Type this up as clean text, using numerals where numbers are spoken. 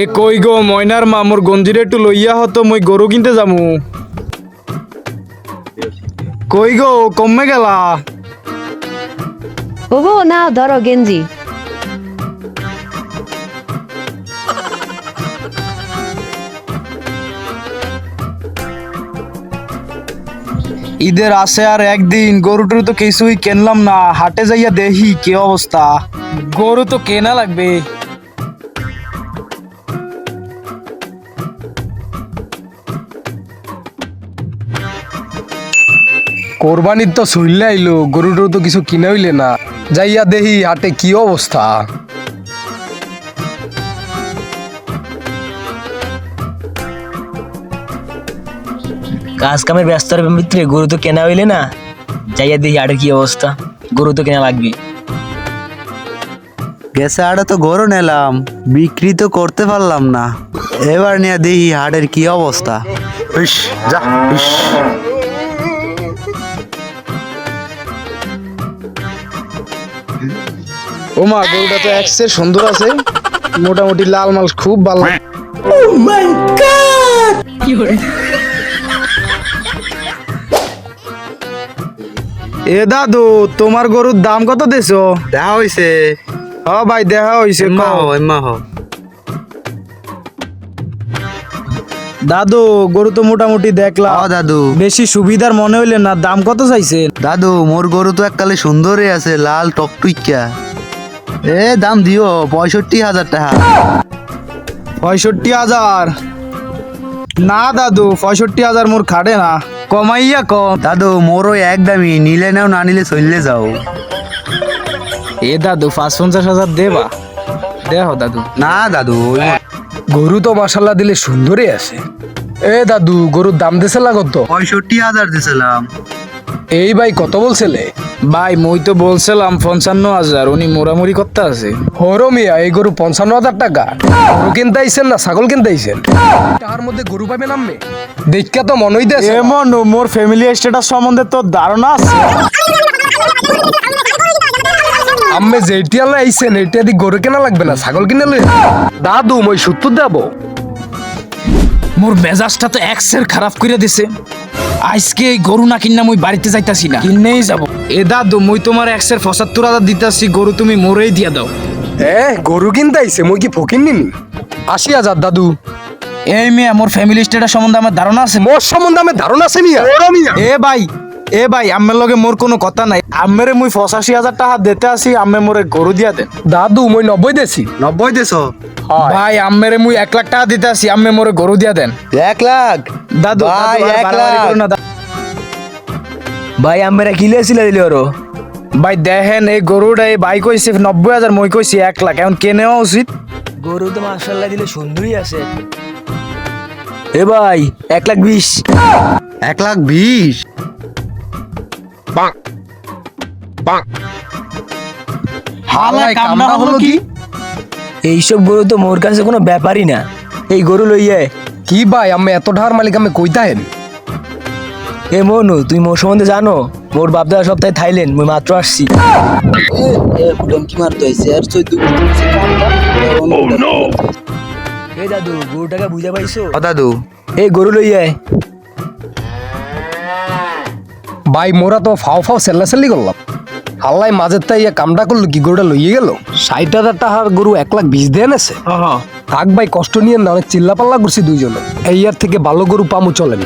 এ কই গো ময়নার মা, মোর গঞ্জিরে একটু লইয়া হতো, মই গরু কিনতে যামু। কই গো কমে গেলা? ওগো নাও ধরো গেঞ্জি। ঈদের আসে আর একদিন, গরু টরু তো কিছুই কিনলাম না, হাটে যাইয়া দেখি কি অবস্থা। গরু তো কেনা লাগবে। কোরবানির তো চললে আইলো, গরু টরু তো কিছু কিনে হইলে না, যাইয়া দেখি হাটে কি অবস্থা। কাজ কামের ব্যস্ততার ভিতরে গরু তো কেনা হইলে না, যাইয়া দেখি আড়ে কি অবস্থা, গরু তো কেনা লাগবে। গেছে হাটে তো গরু নিলাম, বিক্রি তো করতে পারলাম না। এবার নিয়ে দেখি হাটের কি অবস্থা। ইস, যা ইস। ও মা, গরুটা তো এক্সের সুন্দর আছে, মোটামুটি লাল মাল খুব ভালো। এ দাদু, তোমার গরুর দাম কত দেছো? দেখা হইছে। হ ভাই, দেখা হইছে। দাদু, গরু তো মোটামুটি দেখলাম। দাদু, বেশি সুবিধার মনে হইলে না, দাম কত চাইছে? দাদু মোর গরু তো এককালে সুন্দরই আছে, লাল টকটুইকা। দাম দিও 65,000 টাকা। 65,000? না দাদু, 65,000 মোর খাটে না, কমাইয়া কম। দাদু মোরও একদমই, নিলে নাও না নিলে চললে যাও। এ দাদু, 50,000 দেবা? দেহ দাদু। না দাদু, গরু তো মাশাল্লাহ দিলে সুন্দরই আছে। এ দাদু, গরুর দাম দিছে লাগত? 65,000 দিছিলাম। এই ভাই কত বলছিলে? ভাই মই তো বলছিলাম 55,000, উনি মোরামুরি করতে আছে। হরো মিয়া, এই গরু 55,000 টাকা? গরু কিনতে আইছেন না ছাগল কিনতে আইছেন? টাকার মধ্যে গরু পাবেন আম্মে? দেখা তো মনই দেছে। এমন মোর ফ্যামিলি স্ট্যাটাস সম্বন্ধে তো ধারণা আছে। আম্মে যেটি আলো আইছেন, এটা দি গরু কেনা লাগবে না, ছাগল কিনে লই। দাদু মই সত্তর দেবো। মোর মেজাজটা তো এক্সের খারাপ করে দিছে। আজকে এই গরু না কিনা মুই বাড়িতে যাইতাছি না, কিনেই যাব। এ দাদু, মুই তোমার এক্সের 75,000 দিতাছি, গরু তুমি মোরেই দিয়া দাও। গরু কিনতে আইছে, মই কি ফকির নিনি? 80,000 দাদু। এই মেয়ে, মোর ফ্যামিলি স্ট্যাটাস সম্বন্ধে আমার ধারণা আছে। মোর সম্বন্ধে আমার ধারণা আছে মিয়া। এ ভাই, আম্মের লগে মোর কোনো কথা নাই। আম্মেরে মুই 85,000 টাকা দিতে আসি, আম্মে মোরে গরু দিয়া দেন। দাদু মই 90 দেছি। 90 দেছো? ভাই, আম্মেরে মুই 1 লাখ টাকা দিতে আসি, আম্মে মোরে গরু দিয়া দেন। 1 লাখ? দাদু ভাই, দাদু, আর 1 বাড়াবাড়ি লাখ। করো না। ভাই আমরা কিলে ছিল দিলে ওরো। ভাই দেখেন, এই গরুটা এই ভাই কইছে 90,000, মই কইছি 1 লাখ, এখন কে নেওয়া উচিত? গরু তো মাশাআল্লাহ দিলে সুন্দরই আছে। এ ভাই 1,20,000। 1,20,000? হালাই কামনা হলো কি? এইসব গরু তো মোর কাছে কোনো ব্যাপারই না, এই গরু লইয়ে। কি ভাই, আমি এত ঢার মালিক আমি কইতাহেন? এ মনু, তুই মোর সম্বন্ধে জানো? মোর বাপ দাদা সপ্তাহে থাইল্যান্ড, মুই মাত্র আসছি। এ দাদু, গরুটাকে বুঝা পাইছো? দাদু, এই গরু লইয়ে। ভাই মোরা তো ফাও ফাও সেল্লাসেল্লি করলাম, হাল্লাই মাঝের তাই কামটা করলো কি, গরুটা লইয়ে গেল। 60,000 টাকার গরু 1,20,000 দেন আছে। থাক ভাই, কষ্ট নিয়ে না, অনেক চিল্লা পাল্লা করছি দুইজনে। এই ইয়ার থেকে ভালো গরু পামু, চলেন।